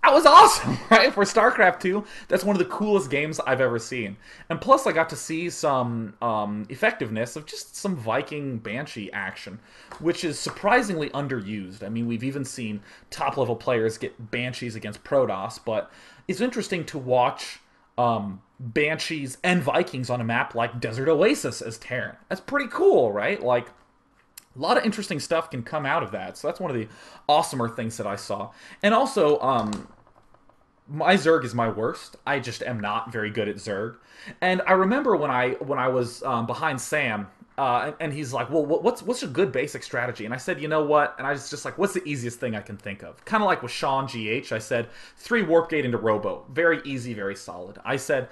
That was awesome, right? For StarCraft 2, that's one of the coolest games I've ever seen. And plus, I got to see some effectiveness of just some Viking Banshee action, which is surprisingly underused. I mean, we've even seen top-level players get Banshees against Protoss, but it's interesting to watch Banshees and Vikings on a map like Desert Oasis as Terran. That's pretty cool, right? Like, A lot of interesting stuff can come out of that. So that's one of the awesomer things that I saw. And also, my Zerg is my worst. I just am not very good at Zerg. And I remember when I was behind Sam, and he's like, "Well, what's a good basic strategy?" And I said, "You know what?" And I was just like, "What's the easiest thing I can think of?" Kind of like with Sean GH, I said, "3 Warp Gate into Robo, very easy, very solid." I said,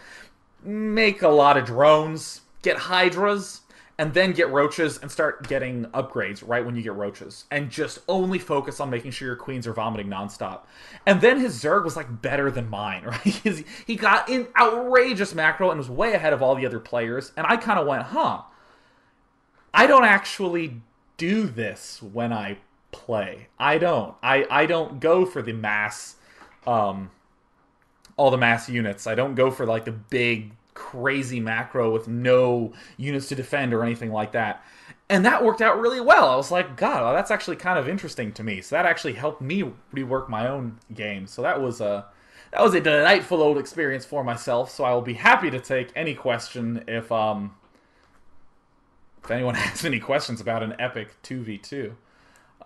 "Make a lot of drones, get Hydras." And then get roaches and start getting upgrades right when you get roaches. And just only focus on making sure your queens are vomiting nonstop. And then his Zerg was like better than mine, right? He got in outrageous macro and was way ahead of all the other players. And I kind of went, huh, I don't actually do this when I play. I don't. I don't go for the mass, all the mass units. I don't go for like the big crazy macro with no units to defend or anything like that. And that worked out really well. I was like, God, well, that's actually kind of interesting to me. So that actually helped me rework my own game. So that was a delightful old experience for myself. So I will be happy to take any question if anyone has any questions about an epic 2v2.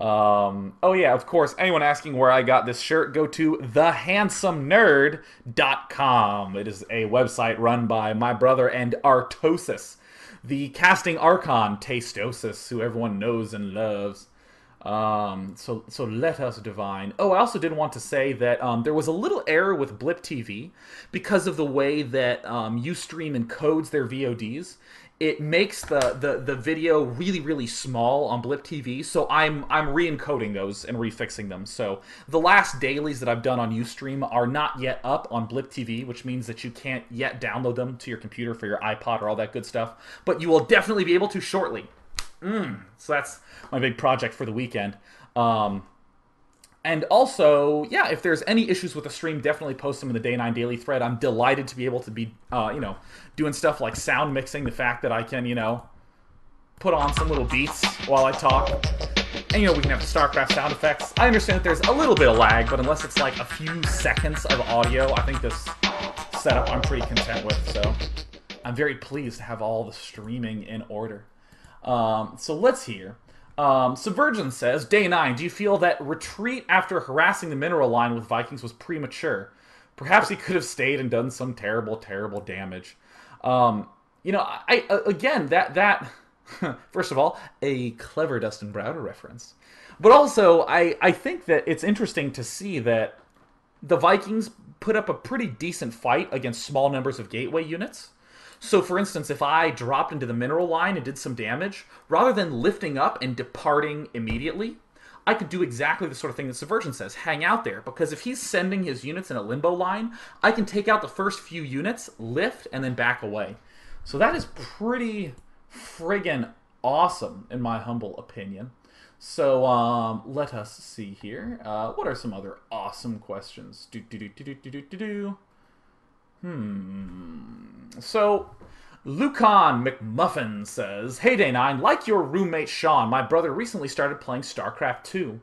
Oh yeah, of course, anyone asking where I got this shirt, go to thehandsomenerd.com. It is a website run by my brother and Artosis, the casting archon Tastosis, who everyone knows and loves. So let us divine. Oh, I also did want to say that there was a little error with Blip TV because of the way that Ustream encodes their VODs. It makes the video really, really small on Blip TV, so I'm re-encoding those and refixing them. So the last dailies that I've done on Ustream are not yet up on Blip TV, which means that you can't yet download them to your computer for your iPod or all that good stuff, but you will definitely be able to shortly. So that's my big project for the weekend. And also, yeah, if there's any issues with the stream, definitely post them in the Day 9 Daily thread. I'm delighted to be able to be, doing stuff like sound mixing. The fact that I can, put on some little beats while I talk. And, we can have the StarCraft sound effects. I understand that there's a little bit of lag, but unless it's like a few seconds of audio, I think this setup I'm pretty content with. So I'm very pleased to have all the streaming in order. So let's hear. Subvergent says, Day 9, do you feel that retreat after harassing the mineral line with Vikings was premature? Perhaps he could have stayed and done some terrible, terrible damage. Again, that first of all, a clever Dustin Browder reference. But also, I think that it's interesting to see that the Vikings put up a pretty decent fight against small numbers of gateway units. So, for instance, if I dropped into the mineral line and did some damage, rather than lifting up and departing immediately, I could do exactly the sort of thing that Subversion says, hang out there. Because if he's sending his units in a limbo line, I can take out the first few units, lift, and then back away. So that is pretty friggin' awesome, in my humble opinion. So, let us see here. What are some other awesome questions? So, Lucan McMuffin says, Hey Day 9, like your roommate Sean, my brother recently started playing StarCraft 2.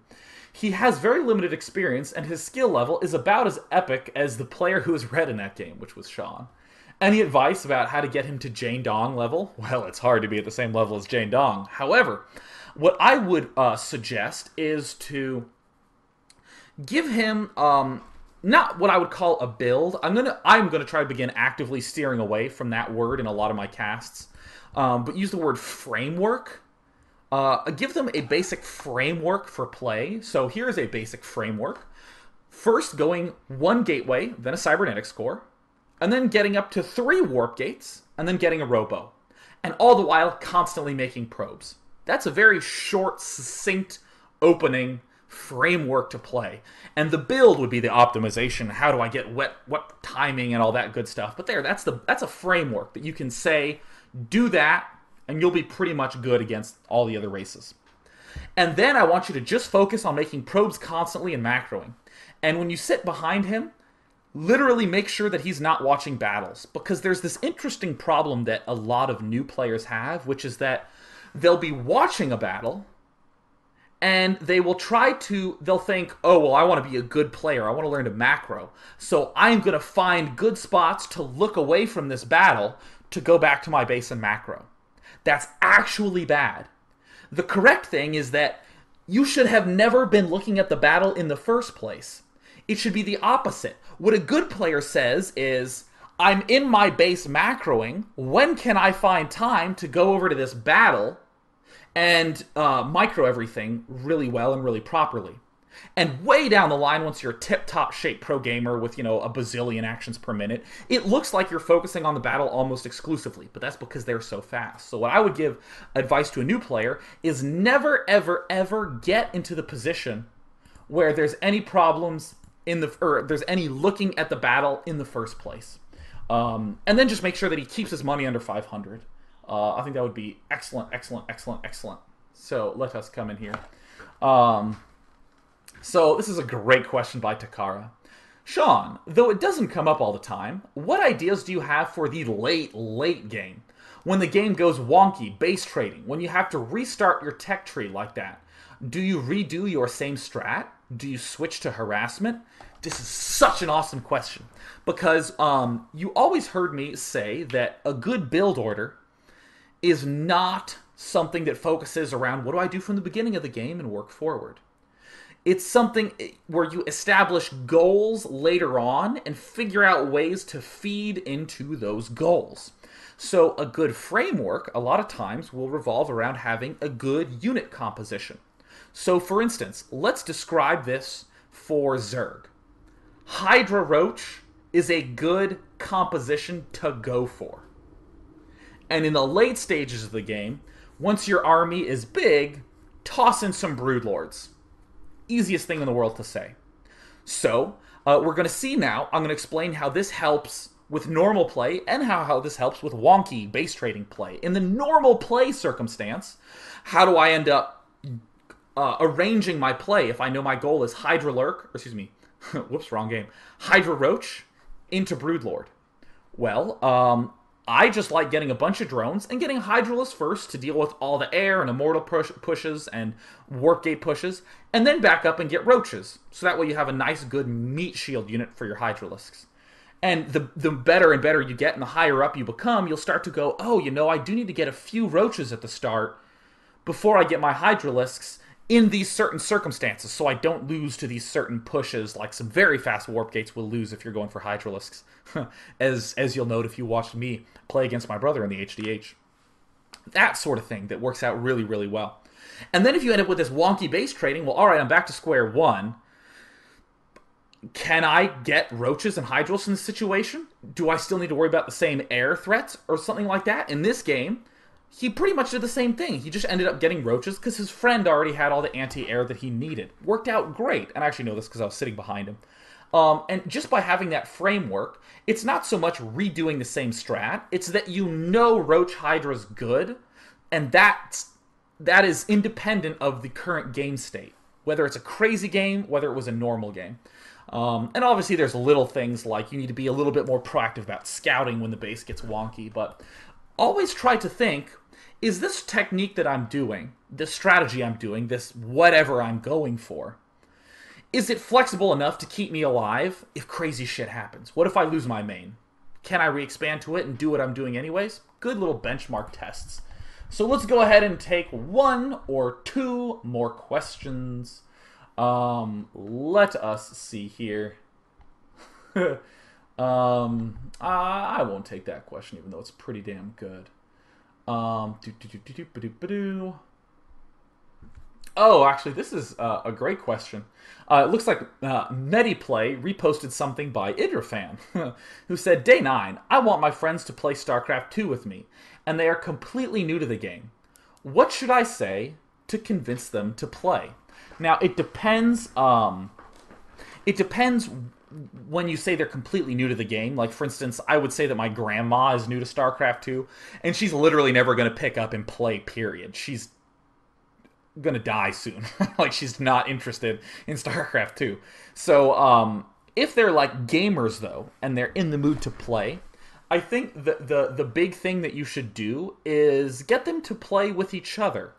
He has very limited experience, and his skill level is about as epic as the player who has read in that game, which was Sean. Any advice about how to get him to Jane Dong level? Well, it's hard to be at the same level as Jane Dong. However, what I would suggest is to give him not what I would call a build. I'm gonna try to begin actively steering away from that word in a lot of my casts, but use the word framework. Give them a basic framework for play. So here is a basic framework. First, going 1 gateway, then a cybernetics core, and then getting up to 3 warp gates, and then getting a robo, and all the while constantly making probes. That's a very short, succinct opening framework to play. And the build would be the optimization. How do I get what timing and all that good stuff? But that's a framework that you can say, do that, and you'll be pretty much good against all the other races. And then I want you to just focus on making probes constantly and macroing. And when you sit behind him, literally make sure that he's not watching battles. Because there's this interesting problem that a lot of new players have, which is that they'll be watching a battle, and they'll think, oh, well, I want to be a good player. I want to learn to macro. So I'm going to find good spots to look away from this battle to go back to my base and macro. That's actually bad. The correct thing is that you should have never been looking at the battle in the first place. It should be the opposite. What a good player says is, I'm in my base macroing. When can I find time to go over to this battle and micro everything really well and really properly? And way down the line, once you're a tip-top shape pro gamer with, a bazillion actions per minute, it looks like you're focusing on the battle almost exclusively, but that's because they're so fast. So what I would give advice to a new player is never, ever, ever get into the position where there's any problems or there's any looking at the battle in the first place. And then just make sure that he keeps his money under 500. I think that would be excellent, excellent, excellent, excellent. So let us come in here. So this is a great question by Takara. Sean, though it doesn't come up all the time, what ideas do you have for the late game? When the game goes wonky, base trading, when you have to restart your tech tree like that, do you redo your same strat? Do you switch to harassment? This is such an awesome question because you always heard me say that a good build order is not something that focuses around what do I do from the beginning of the game and work forward. It's something where you establish goals later on and figure out ways to feed into those goals. So a good framework, a lot of times, will revolve around having a good unit composition. So for instance, let's describe this for Zerg. Hydra Roach is a good composition to go for. And in the late stages of the game, once your army is big, toss in some Broodlords. Easiest thing in the world to say. So, we're going to see now, I'm going to explain how this helps with normal play and how this helps with wonky base trading play. In the normal play circumstance, how do I end up arranging my play if I know my goal is Hydra Roach into Broodlord? Well, I just like getting a bunch of drones and getting Hydralisk first to deal with all the air and Immortal pushes and Warp Gate pushes, and then back up and get Roaches. So that way you have a nice, good meat shield unit for your Hydralisks. And the better and better you get and the higher up you become, you'll start to go, oh, I do need to get a few Roaches at the start before I get my Hydralisks in these certain circumstances, so I don't lose to these certain pushes like some very fast Warp Gates will lose if you're going for Hydralisks, as you'll note if you watched me play against my brother in the HDH. That sort of thing that works out really, really well. And then if you end up with this wonky base trading, well, all right, I'm back to square one. Can I get Roaches and Hydralisks in this situation? Do I still need to worry about the same air threats or something like that? In this game, he pretty much did the same thing. He just ended up getting Roaches because his friend already had all the anti-air that he needed. Worked out great. And I actually know this because I was sitting behind him. And just by having that framework, it's not so much redoing the same strat. It's that Roach Hydra's good, and that is independent of the current game state. Whether it's a crazy game, whether it was a normal game. And obviously there's little things like you need to be a little bit more proactive about scouting when the base gets wonky, but always try to think, is this technique that I'm doing, this strategy I'm doing, this whatever I'm going for, is it flexible enough to keep me alive if crazy shit happens? What if I lose my main? Can I re-expand to it and do what I'm doing anyways? Good little benchmark tests. So let's go ahead and take one or two more questions. Let us see here. I won't take that question, even though it's pretty damn good. Oh, actually, this is a great question. It looks like Mediplay reposted something by Idrafan, who said, Day 9, I want my friends to play StarCraft 2 with me, and they are completely new to the game. What should I say to convince them to play? Now, it depends when you say they're completely new to the game. Like, for instance, I would say that my grandma is new to StarCraft 2, and she's literally never going to pick up and play, period. She's going to die soon. Like, she's not interested in StarCraft 2. So, if they're, like, gamers, though, and they're in the mood to play, I think the big thing that you should do is get them to play with each other.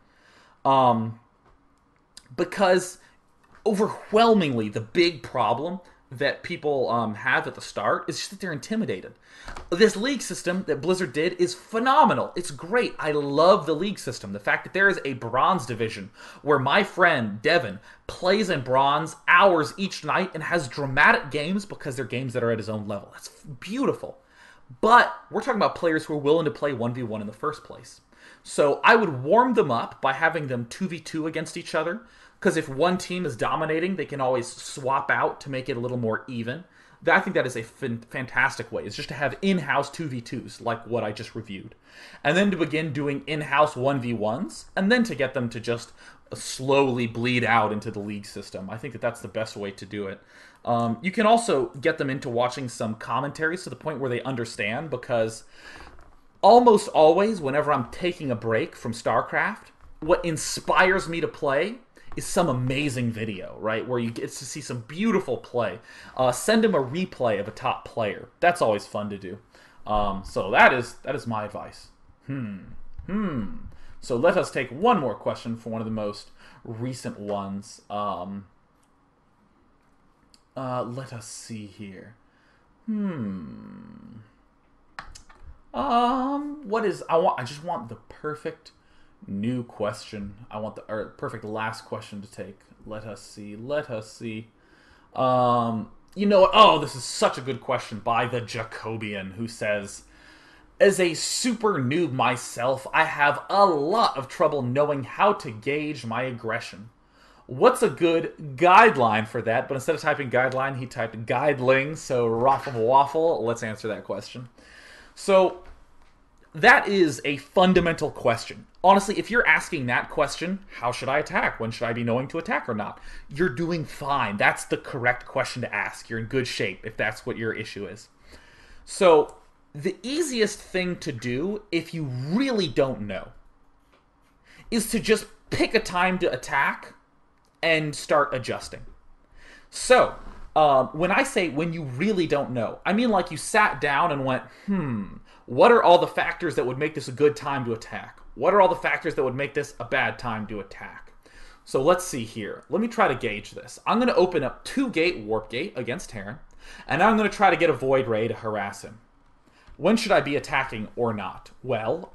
Because overwhelmingly, the big problem that people have at the start is just that they're intimidated. This league system that Blizzard did is phenomenal. It's great. I love the league system. The fact that there is a bronze division where my friend Devin plays in bronze hours each night and has dramatic games because they're games that are at his own level. That's beautiful. But we're talking about players who are willing to play 1v1 in the first place. So I would warm them up by having them 2v2 against each other, because if one team is dominating, they can always swap out to make it a little more even. I think that is a fantastic way. It's just to have in-house 2v2s, like what I just reviewed. And then to begin doing in-house 1v1s, and then to get them to just slowly bleed out into the league system. I think that that's the best way to do it. You can also get them into watching some commentaries to the point where they understand, because almost always, whenever I'm taking a break from StarCraft, what inspires me to play is some amazing video, right? Where you get to see some beautiful play. Send them a replay of a top player. That's always fun to do. So that is my advice. So let us take one more question for one of the most recent ones. Let us see here. I just want the perfect new question. I want the perfect last question to take. Let us see. You know what? Oh, this is such a good question by the Jacobian, who says, as a super noob myself, I have a lot of trouble knowing how to gauge my aggression. What's a good guideline for that? But instead of typing guideline, he typed guideling, so raffle waffle. Let's answer that question. So that is a fundamental question. Honestly, if you're asking that question, how should I attack? When should I be knowing to attack or not? You're doing fine. That's the correct question to ask. You're in good shape if that's what your issue is. So the easiest thing to do, if you really don't know, is to just pick a time to attack and start adjusting. So when I say when you really don't know, I mean like you sat down and went, what are all the factors that would make this a good time to attack? What are all the factors that would make this a bad time to attack? So let's see here. Let me try to gauge this. I'm going to open up 2-gate Warp Gate against Terran, and I'm going to try to get a Void Ray to harass him. When should I be attacking or not? Well,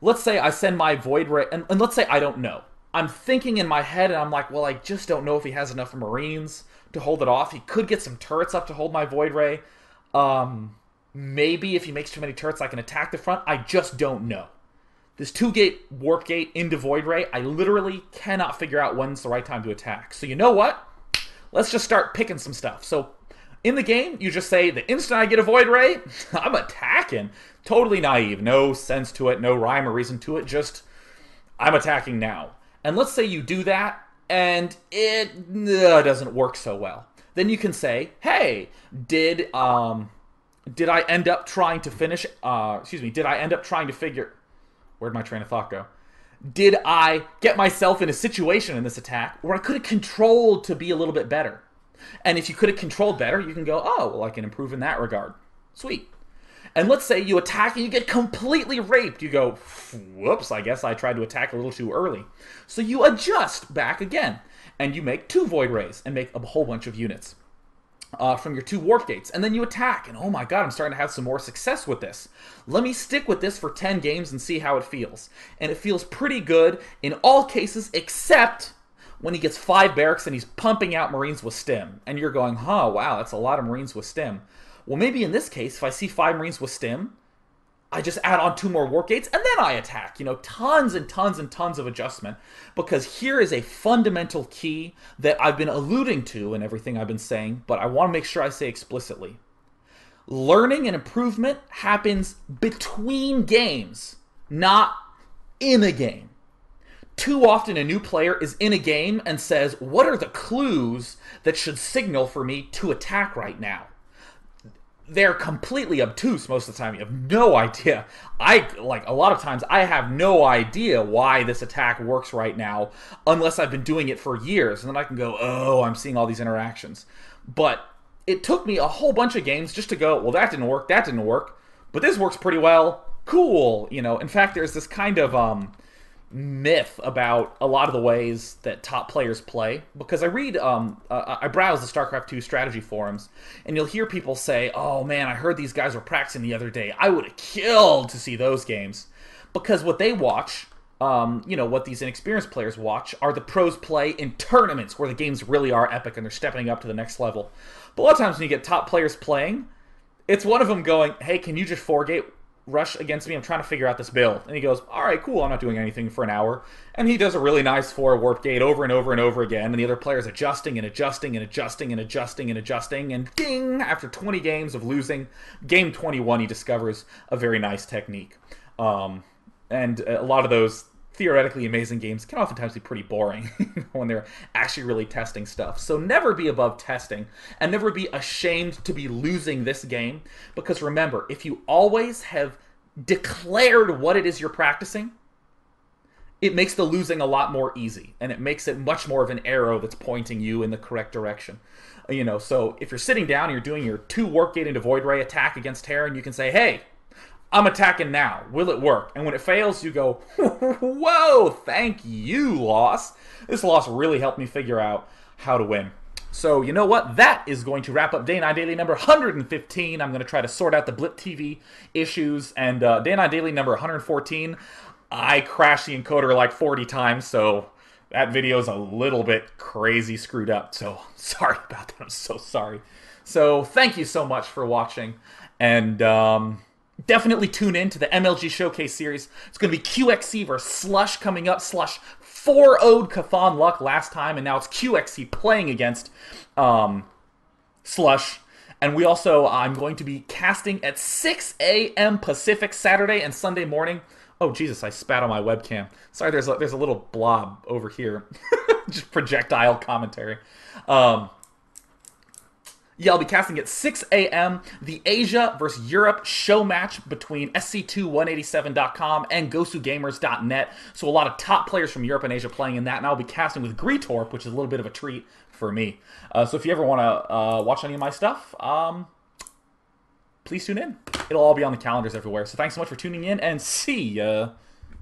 let's say I send my Void Ray, and let's say I don't know. I'm thinking in my head, and I'm like, well, I just don't know if he has enough Marines to hold it off. He could get some turrets up to hold my Void Ray. Maybe if he makes too many turrets, I can attack the front. I just don't know. This 2-gate Warp Gate into Void Ray, I literally cannot figure out when's the right time to attack. So you know what? Let's just start picking some stuff. So in the game, you just say, the instant I get a Void Ray, I'm attacking. Totally naive. No sense to it. No rhyme or reason to it. Just, I'm attacking now. And let's say you do that, and it doesn't work so well. Then you can say, hey, did I end up trying to finish, did I end up trying to figure, where'd my train of thought go? Did I get myself in a situation in this attack where I could have controlled to be a little bit better? And if you could have controlled better, you can go, oh, well, I can improve in that regard. Sweet. And let's say you attack and you get completely raped. You go, whoops, I guess I tried to attack a little too early. So you adjust back again, and you make 2 Void Rays and make a whole bunch of units from your 2 Warp Gates. And then you attack, and oh my god, I'm starting to have some more success with this. Let me stick with this for 10 games and see how it feels. And it feels pretty good in all cases, except when he gets 5 barracks and he's pumping out Marines with stim. And you're going, wow, that's a lot of Marines with stim. Well, maybe in this case, if I see 5 Marines with stim, I just add on 2 more Warp Gates, and then I attack. You know, tons and tons and tons of adjustment. Because here is a fundamental key that I've been alluding to in everything I've been saying, but I want to make sure I say explicitly. Learning and improvement happens between games, not in a game. Too often a new player is in a game and says, what are the clues that should signal for me to attack right now? They're completely obtuse most of the time. You have no idea. A lot of times, I have no idea why this attack works right now unless I've been doing it for years. And then I can go, oh, I'm seeing all these interactions. But it took me a whole bunch of games just to go, well, that didn't work, but this works pretty well. Cool. You know, in fact, there's this kind of, myth about a lot of the ways that top players play, because I browse the StarCraft 2 strategy forums, and you'll hear people say, "Oh man, I heard these guys were practicing the other day. I would have killed to see those games," because what they watch, what these inexperienced players watch, are the pros play in tournaments where the games really are epic and they're stepping up to the next level. But a lot of times when you get top players playing, it's one of them going, "Hey, can you just 4-gate rush against me? I'm trying to figure out this build." And he goes, "All right, cool, I'm not doing anything for an hour." And he does a really nice 4 warp gate over and over and over again, and the other player's adjusting and adjusting and adjusting and adjusting and adjusting, and ding, after 20 games of losing, game 21 he discovers a very nice technique. And a lot of those theoretically amazing games can oftentimes be pretty boring when they're actually really testing stuff. So never be above testing, and never be ashamed to be losing this game, because remember, if you always have declared what it is you're practicing, it makes the losing a lot more easy, and it makes it much more of an arrow that's pointing you in the correct direction. So if you're sitting down and you're doing your 2 warp gate into Void Ray attack against Terran, you can say, "Hey, I'm attacking now. Will it work?" And when it fails, you go, "Whoa, thank you, loss. This loss really helped me figure out how to win." So you know what? That is going to wrap up Day 9 Daily number 115. I'm going to try to sort out the Blip TV issues. And Day 9 Daily number 114, I crashed the encoder like 40 times, so that video is a little bit crazy screwed up. So sorry about that. I'm so sorry. So thank you so much for watching. And definitely tune in to the MLG Showcase Series. It's going to be QXC versus Slush coming up. Slush 4-0'd Cathan Luck last time, and now it's QXC playing against Slush. And we also, I'm going to be casting at 6 a.m. Pacific Saturday and Sunday morning. Oh, Jesus, I spat on my webcam. Sorry, there's a little blob over here. Just projectile commentary. Yeah, I'll be casting at 6 a.m. the Asia versus Europe show match between SC2-187.com and GosuGamers.net. So a lot of top players from Europe and Asia playing in that, and I'll be casting with Greetorp, which is a little bit of a treat for me. So if you ever want to watch any of my stuff, please tune in. It'll all be on the calendars everywhere. So thanks so much for tuning in, and see ya.